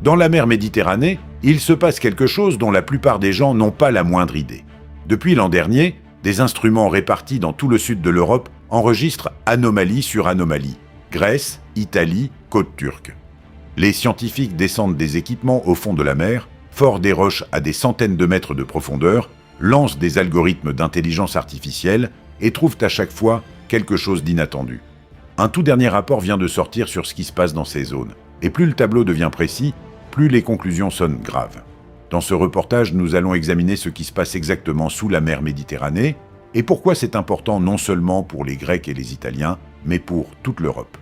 Dans la mer Méditerranée, il se passe quelque chose dont la plupart des gens n'ont pas la moindre idée. Depuis l'an dernier, des instruments répartis dans tout le sud de l'Europe enregistrent anomalie sur anomalie. Grèce, Italie, côte turque. Les scientifiques descendent des équipements au fond de la mer, forent des roches à des centaines de mètres de profondeur, lancent des algorithmes d'intelligence artificielle et trouvent à chaque fois quelque chose d'inattendu. Un tout dernier rapport vient de sortir sur ce qui se passe dans ces zones. Et plus le tableau devient précis, plus les conclusions sonnent graves. Dans ce reportage, nous allons examiner ce qui se passe exactement sous la mer Méditerranée et pourquoi c'est important non seulement pour les Grecs et les Italiens, mais pour toute l'Europe.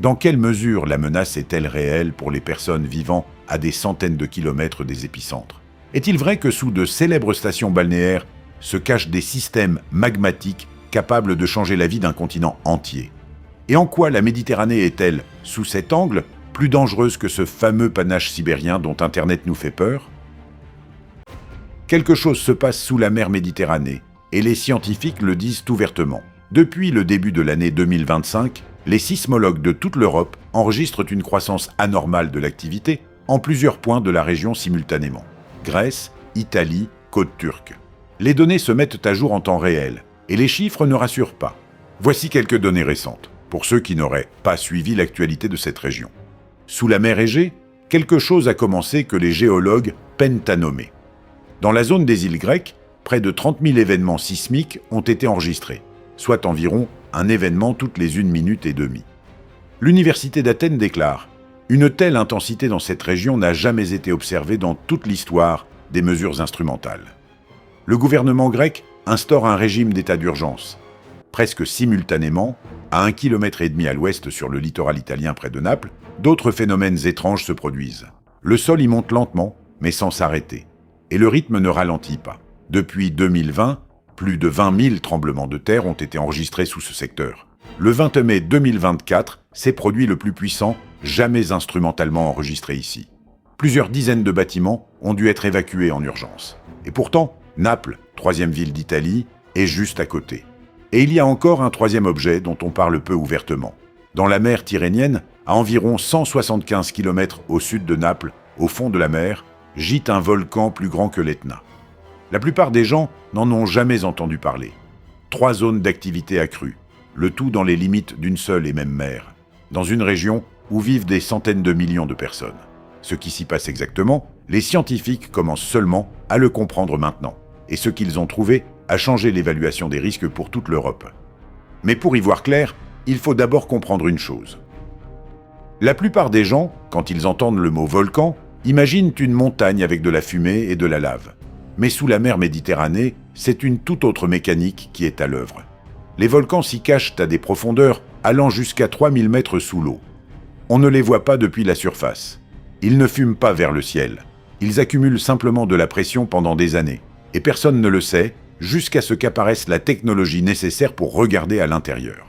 Dans quelle mesure la menace est-elle réelle pour les personnes vivant à des centaines de kilomètres des épicentres? Est-il vrai que sous de célèbres stations balnéaires se cachent des systèmes magmatiques capables de changer la vie d'un continent entier? Et en quoi la Méditerranée est-elle, sous cet angle, plus dangereuse que ce fameux panache sibérien dont Internet nous fait peur? Quelque chose se passe sous la mer Méditerranée, et les scientifiques le disent ouvertement. Depuis le début de l'année 2025, les sismologues de toute l'Europe enregistrent une croissance anormale de l'activité en plusieurs points de la région simultanément. Grèce, Italie, côte turque. Les données se mettent à jour en temps réel, et les chiffres ne rassurent pas. Voici quelques données récentes, pour ceux qui n'auraient pas suivi l'actualité de cette région. Sous la mer Égée, quelque chose a commencé que les géologues peinent à nommer. Dans la zone des îles grecques, près de 30 000 événements sismiques ont été enregistrés, soit environ un événement toutes les 1 minute et demie. L'Université d'Athènes déclare « Une telle intensité dans cette région n'a jamais été observée dans toute l'histoire des mesures instrumentales. » Le gouvernement grec instaure un régime d'état d'urgence. Presque simultanément, à 1,5 km à l'ouest sur le littoral italien près de Naples, d'autres phénomènes étranges se produisent. Le sol y monte lentement, mais sans s'arrêter. Et le rythme ne ralentit pas. Depuis 2020, plus de 20 000 tremblements de terre ont été enregistrés sous ce secteur. Le 20 mai 2024 s'est produit le plus puissant jamais instrumentalement enregistré ici. Plusieurs dizaines de bâtiments ont dû être évacués en urgence. Et pourtant, Naples, 3e ville d'Italie, est juste à côté. Et il y a encore un troisième objet dont on parle peu ouvertement. Dans la mer Tyrrhénienne, à environ 175 km au sud de Naples, au fond de la mer, gît un volcan plus grand que l'Etna. La plupart des gens n'en ont jamais entendu parler. 3 zones d'activité accrues, le tout dans les limites d'une seule et même mer, dans une région où vivent des centaines de millions de personnes. Ce qui s'y passe exactement, les scientifiques commencent seulement à le comprendre maintenant, et ce qu'ils ont trouvé a changé l'évaluation des risques pour toute l'Europe. Mais pour y voir clair, il faut d'abord comprendre une chose. La plupart des gens, quand ils entendent le mot volcan, imaginent une montagne avec de la fumée et de la lave. Mais sous la mer Méditerranée, c'est une toute autre mécanique qui est à l'œuvre. Les volcans s'y cachent à des profondeurs allant jusqu'à 3000 mètres sous l'eau. On ne les voit pas depuis la surface. Ils ne fument pas vers le ciel. Ils accumulent simplement de la pression pendant des années. Et personne ne le sait, jusqu'à ce qu'apparaisse la technologie nécessaire pour regarder à l'intérieur.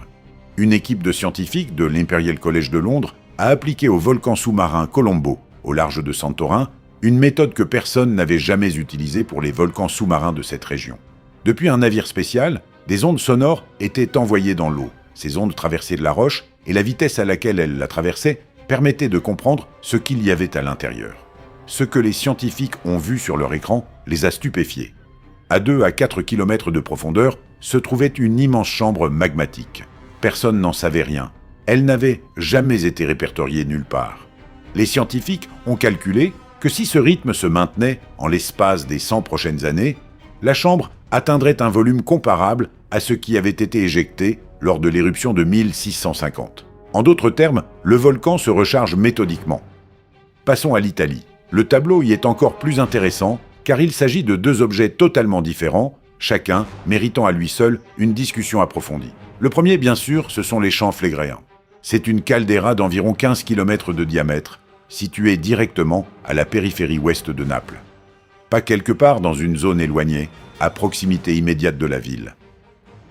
Une équipe de scientifiques de l'Imperial College de Londres a appliqué au volcan sous-marin Colombo, au large de Santorin, une méthode que personne n'avait jamais utilisée pour les volcans sous-marins de cette région. Depuis un navire spécial, des ondes sonores étaient envoyées dans l'eau. Ces ondes traversaient la roche et la vitesse à laquelle elles la traversaient permettait de comprendre ce qu'il y avait à l'intérieur. Ce que les scientifiques ont vu sur leur écran les a stupéfiés. À 2 à 4 km de profondeur se trouvait une immense chambre magmatique. Personne n'en savait rien. Elle n'avait jamais été répertoriée nulle part. Les scientifiques ont calculé que si ce rythme se maintenait en l'espace des 100 prochaines années, la chambre atteindrait un volume comparable à ce qui avait été éjecté lors de l'éruption de 1650. En d'autres termes, le volcan se recharge méthodiquement. Passons à l'Italie. Le tableau y est encore plus intéressant car il s'agit de 2 objets totalement différents, chacun méritant à lui seul une discussion approfondie. Le premier, bien sûr, ce sont les champs phlégréens. C'est une caldeira d'environ 15 km de diamètre, située directement à la périphérie ouest de Naples. Pas quelque part dans une zone éloignée, à proximité immédiate de la ville.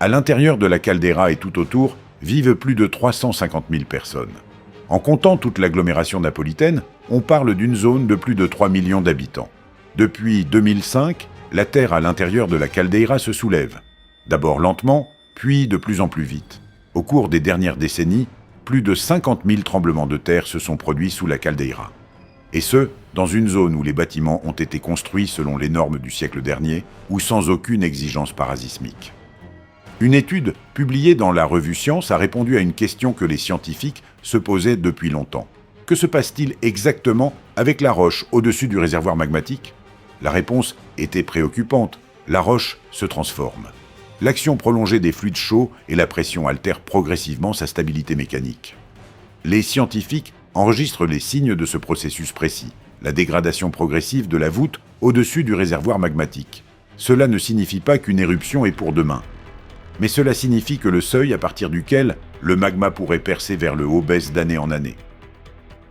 À l'intérieur de la caldeira et tout autour vivent plus de 350 000 personnes. En comptant toute l'agglomération napolitaine, on parle d'une zone de plus de 3 millions d'habitants. Depuis 2005, la terre à l'intérieur de la caldeira se soulève. D'abord lentement, puis de plus en plus vite. Au cours des dernières décennies, plus de 50 000 tremblements de terre se sont produits sous la caldeira. Et ce, dans une zone où les bâtiments ont été construits selon les normes du siècle dernier ou sans aucune exigence parasismique. Une étude publiée dans la revue Science a répondu à une question que les scientifiques se posaient depuis longtemps. Que se passe-t-il exactement avec la roche au-dessus du réservoir magmatique ? La réponse était préoccupante. La roche se transforme. L'action prolongée des fluides chauds et la pression altèrent progressivement sa stabilité mécanique. Les scientifiques enregistrent les signes de ce processus précis, la dégradation progressive de la voûte au-dessus du réservoir magmatique. Cela ne signifie pas qu'une éruption est pour demain, mais cela signifie que le seuil à partir duquel le magma pourrait percer vers le haut baisse d'année en année.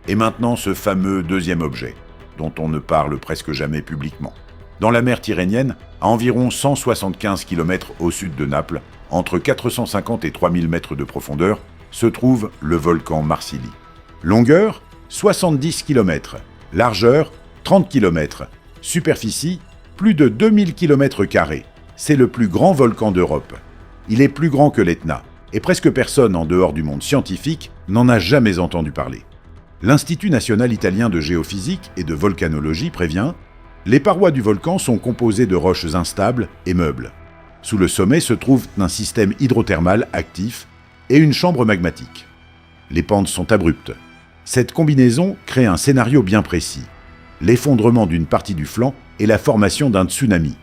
Et maintenant ce fameux deuxième objet, dont on ne parle presque jamais publiquement. Dans la mer Tyrrhénienne, à environ 175 km au sud de Naples, entre 450 et 3000 mètres de profondeur, se trouve le volcan Marsili. Longueur, 70 km. Largeur, 30 km. Superficie, plus de 2000 km². C'est le plus grand volcan d'Europe. Il est plus grand que l'Etna, et presque personne en dehors du monde scientifique n'en a jamais entendu parler. L'Institut national italien de géophysique et de volcanologie prévient « Les parois du volcan sont composées de roches instables et meubles. Sous le sommet se trouve un système hydrothermal actif et une chambre magmatique. Les pentes sont abruptes. Cette combinaison crée un scénario bien précis. L'effondrement d'une partie du flanc et la formation d'un tsunami.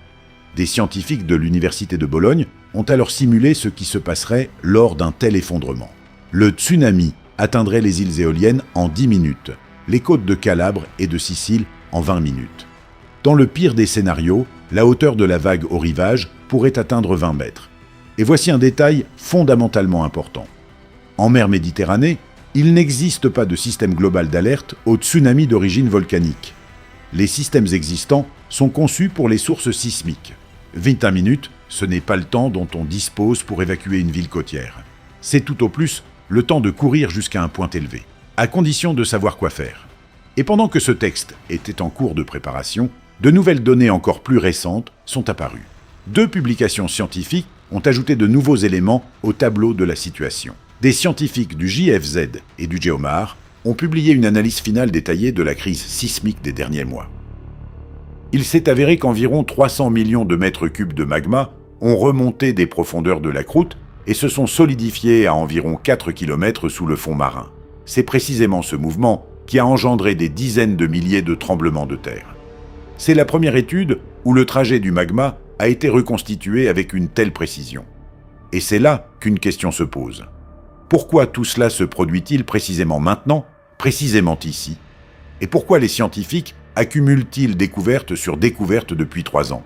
Des scientifiques de l'Université de Bologne ont alors simulé ce qui se passerait lors d'un tel effondrement. Le tsunami atteindrait les îles éoliennes en 10 minutes, les côtes de Calabre et de Sicile en 20 minutes. Dans le pire des scénarios, la hauteur de la vague au rivage pourrait atteindre 20 mètres. Et voici un détail fondamentalement important. En mer Méditerranée, il n'existe pas de système global d'alerte au tsunami d'origine volcanique. Les systèmes existants sont conçus pour les sources sismiques. 21 minutes, ce n'est pas le temps dont on dispose pour évacuer une ville côtière. C'est tout au plus le temps de courir jusqu'à un point élevé, à condition de savoir quoi faire. Et pendant que ce texte était en cours de préparation, de nouvelles données encore plus récentes sont apparues. 2 publications scientifiques ont ajouté de nouveaux éléments au tableau de la situation. Des scientifiques du JFZ et du GEOMAR ont publié une analyse finale détaillée de la crise sismique des derniers mois. Il s'est avéré qu'environ 300 millions de mètres cubes de magma ont remonté des profondeurs de la croûte et se sont solidifiés à environ 4 km sous le fond marin. C'est précisément ce mouvement qui a engendré des dizaines de milliers de tremblements de terre. C'est la première étude où le trajet du magma a été reconstitué avec une telle précision. Et c'est là qu'une question se pose. Pourquoi tout cela se produit-il précisément maintenant, précisément ici ? Et pourquoi les scientifiques accumulent-ils découvertes sur découvertes depuis 3 ans ?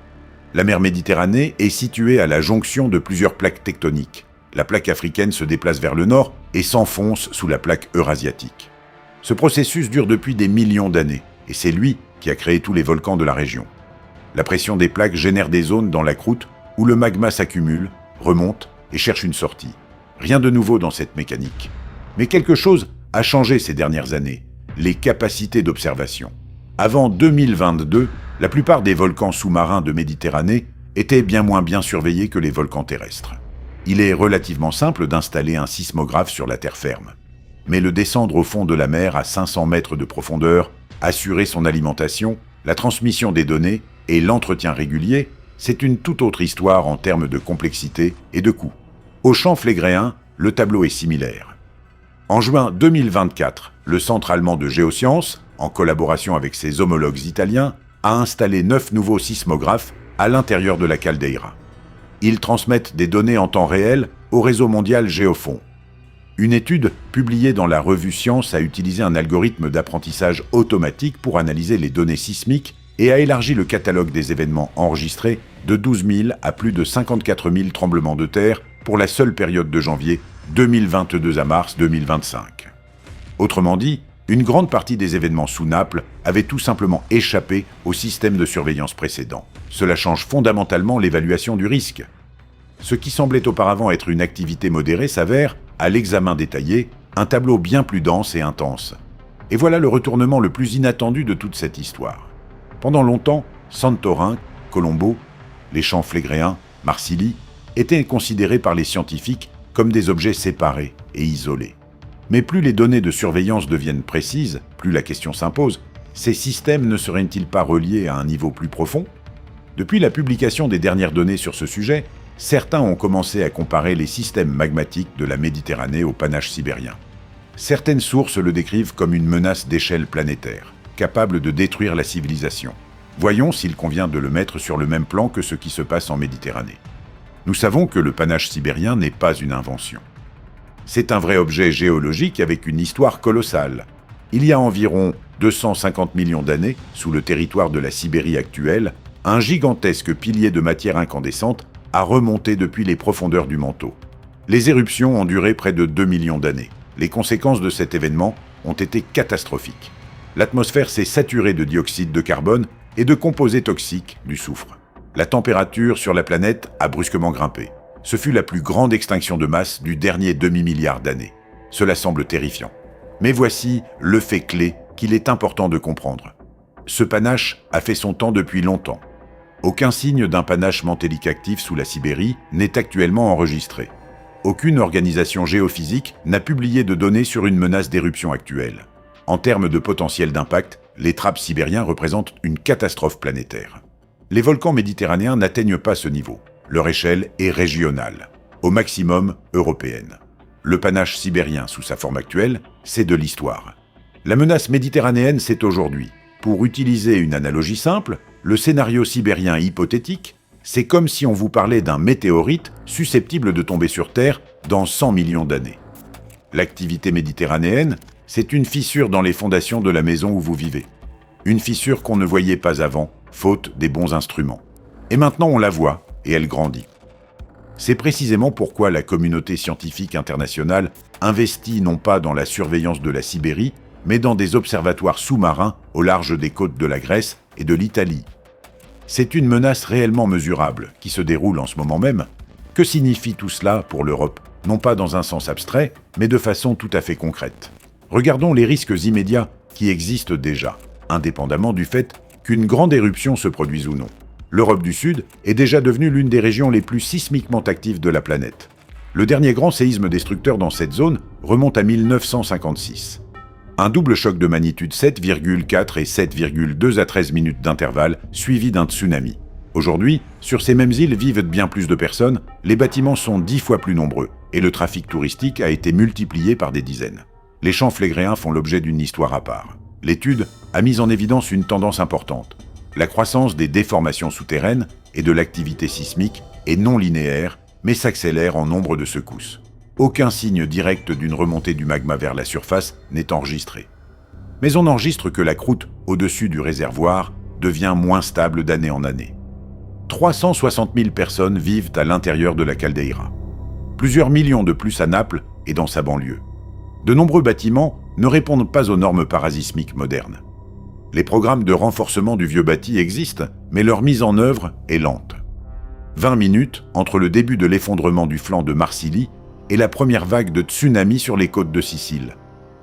La mer Méditerranée est située à la jonction de plusieurs plaques tectoniques. La plaque africaine se déplace vers le nord et s'enfonce sous la plaque eurasiatique. Ce processus dure depuis des millions d'années, et c'est lui qui a créé tous les volcans de la région. La pression des plaques génère des zones dans la croûte où le magma s'accumule, remonte et cherche une sortie. Rien de nouveau dans cette mécanique. Mais quelque chose a changé ces dernières années, les capacités d'observation. Avant 2022, la plupart des volcans sous-marins de Méditerranée étaient bien moins bien surveillés que les volcans terrestres. Il est relativement simple d'installer un sismographe sur la terre ferme. Mais le descendre au fond de la mer à 500 mètres de profondeur, assurer son alimentation, la transmission des données et l'entretien régulier, c'est une toute autre histoire en termes de complexité et de coût. Au champ phlégréen, le tableau est similaire. En juin 2024, le Centre allemand de géosciences, en collaboration avec ses homologues italiens, a installé 9 nouveaux sismographes à l'intérieur de la caldeira. Ils transmettent des données en temps réel au réseau mondial Géofond. Une étude publiée dans la revue Science a utilisé un algorithme d'apprentissage automatique pour analyser les données sismiques et a élargi le catalogue des événements enregistrés de 12 000 à plus de 54 000 tremblements de terre pour la seule période de janvier 2022 à mars 2025. Autrement dit, une grande partie des événements sous Naples avaient tout simplement échappé au système de surveillance précédent. Cela change fondamentalement l'évaluation du risque. Ce qui semblait auparavant être une activité modérée s'avère, à l'examen détaillé, un tableau bien plus dense et intense. Et voilà le retournement le plus inattendu de toute cette histoire. Pendant longtemps, Santorin, Colombo, les champs phlégréens, Marsili, étaient considérés par les scientifiques comme des objets séparés et isolés. Mais plus les données de surveillance deviennent précises, plus la question s'impose, Ces systèmes ne seraient-ils pas reliés à un niveau plus profond? Depuis la publication des dernières données sur ce sujet, certains ont commencé à comparer les systèmes magmatiques de la Méditerranée au panache sibérien. Certaines sources le décrivent comme une menace d'échelle planétaire, capable de détruire la civilisation. Voyons s'il convient de le mettre sur le même plan que ce qui se passe en Méditerranée. Nous savons que le panache sibérien n'est pas une invention. C'est un vrai objet géologique avec une histoire colossale. Il y a environ 250 millions d'années, sous le territoire de la Sibérie actuelle, un gigantesque pilier de matière incandescente a remonté depuis les profondeurs du manteau. Les éruptions ont duré près de 2 millions d'années. Les conséquences de cet événement ont été catastrophiques. L'atmosphère s'est saturée de dioxyde de carbone et de composés toxiques du soufre. La température sur la planète a brusquement grimpé. Ce fut la plus grande extinction de masse du dernier demi-milliard d'années. Cela semble terrifiant. Mais voici le fait clé qu'il est important de comprendre. Ce panache a fait son temps depuis longtemps. Aucun signe d'un panache mantélique actif sous la Sibérie n'est actuellement enregistré. Aucune organisation géophysique n'a publié de données sur une menace d'éruption actuelle. En termes de potentiel d'impact, les trappes sibériens représentent une catastrophe planétaire. Les volcans méditerranéens n'atteignent pas ce niveau. Leur échelle est régionale, au maximum européenne. Le panache sibérien sous sa forme actuelle, c'est de l'histoire. La menace méditerranéenne, c'est aujourd'hui. Pour utiliser une analogie simple, le scénario sibérien hypothétique, c'est comme si on vous parlait d'un météorite susceptible de tomber sur Terre dans 100 millions d'années. L'activité méditerranéenne, c'est une fissure dans les fondations de la maison où vous vivez. Une fissure qu'on ne voyait pas avant, faute des bons instruments. Et maintenant on la voit, et elle grandit. C'est précisément pourquoi la communauté scientifique internationale investit non pas dans la surveillance de la Sibérie, mais dans des observatoires sous-marins au large des côtes de la Grèce et de l'Italie. C'est une menace réellement mesurable qui se déroule en ce moment même. Que signifie tout cela pour l'Europe? Non pas dans un sens abstrait, mais de façon tout à fait concrète. Regardons les risques immédiats qui existent déjà, indépendamment du fait qu'une grande éruption se produise ou non. L'Europe du Sud est déjà devenue l'une des régions les plus sismiquement actives de la planète. Le dernier grand séisme destructeur dans cette zone remonte à 1956. Un double choc de magnitude 7,4 et 7,2 à 13 minutes d'intervalle, suivi d'un tsunami. Aujourd'hui, sur ces mêmes îles vivent bien plus de personnes, les bâtiments sont 10 fois plus nombreux, et le trafic touristique a été multiplié par des dizaines. Les champs flégréens font l'objet d'une histoire à part. L'étude a mis en évidence une tendance importante. La croissance des déformations souterraines et de l'activité sismique est non linéaire, mais s'accélère en nombre de secousses. Aucun signe direct d'une remontée du magma vers la surface n'est enregistré. Mais on n'enregistre que la croûte au-dessus du réservoir devient moins stable d'année en année. 360 000 personnes vivent à l'intérieur de la caldeira. Plusieurs millions de plus à Naples et dans sa banlieue. De nombreux bâtiments ne répondent pas aux normes parasismiques modernes. Les programmes de renforcement du vieux bâti existent, mais leur mise en œuvre est lente. 20 minutes entre le début de l'effondrement du flanc de Marcilly et la première vague de tsunami sur les côtes de Sicile.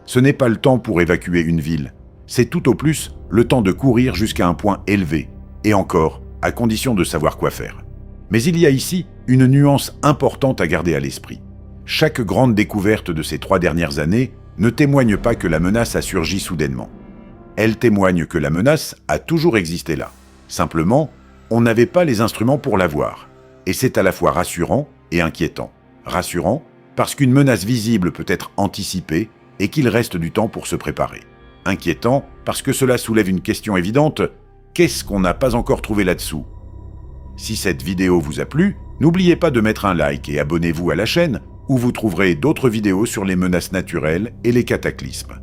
Ce n'est pas le temps pour évacuer une ville, c'est tout au plus le temps de courir jusqu'à un point élevé, et encore, à condition de savoir quoi faire. Mais il y a ici une nuance importante à garder à l'esprit. Chaque grande découverte de ces 3 dernières années ne témoigne pas que la menace a surgi soudainement. Elle témoigne que la menace a toujours existé là. Simplement, on n'avait pas les instruments pour la voir. Et c'est à la fois rassurant et inquiétant. Rassurant, parce qu'une menace visible peut être anticipée et qu'il reste du temps pour se préparer. Inquiétant, parce que cela soulève une question évidente, qu'est-ce qu'on n'a pas encore trouvé là-dessous? Si cette vidéo vous a plu, n'oubliez pas de mettre un like et abonnez-vous à la chaîne où vous trouverez d'autres vidéos sur les menaces naturelles et les cataclysmes.